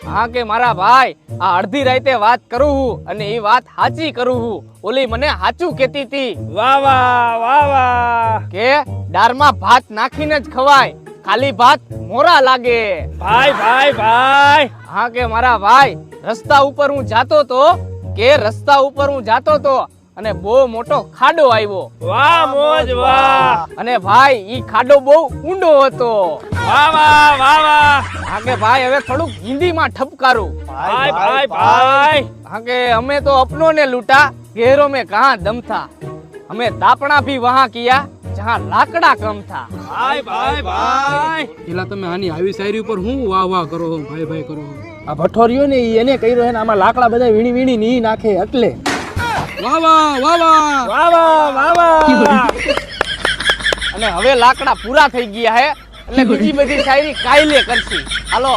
હા કે મારા ભાઈ આ અડધી રાતે વાત કરું હું અને એ વાત સાચી કરું હું. ઓલી મને સાચું કહેતી હતી. વાહ વાહ વાહ વાહ. કે દાળમાં ભાત નાખીને જ ખવાય, ખાલી ભાત મોરા લાગે. ભાઈ ભાઈ ભાઈ. હા કે મારા ભાઈ રસ્તા ઉપર હું જાતો તો અને બહુ મોટો ખાડો આવ્યો. વાહ મોજ વાહ. અને ભાઈ ઈ ખાડો બહુ ઊંડો હતો. વાહ વાહ વાહ વાહ. હા કે ભાઈ હવે થોડુંક હિન્દીમાં ઠપકારું. ભાઈ ભાઈ ભાઈ. હા કે અમે તો अपनों ने लूटा गहरों में कहां दम था, हमें दापना भी वहां किया जहां लाकड़ा कम था. ભાઈ ભાઈ ભાઈ. પેલા તમે આની આવી શાયરી ઉપર હું વાહ વાહ કરો છો, ભાઈ ભાઈ કરો છો. આ ભઠોરિયો ને ઈ એને કર્યો છે ને આમાં લાકડા બધા વીણી વીણી ની નાખે એટલે વાહ વાહ વાહ વાહ. વાહ વાહ વાહ વાહ. અને હવે લાકડા પૂરા થઈ ગયા હે એટલે બીજી બધી શાયરી કાયલે કરશી. હાલો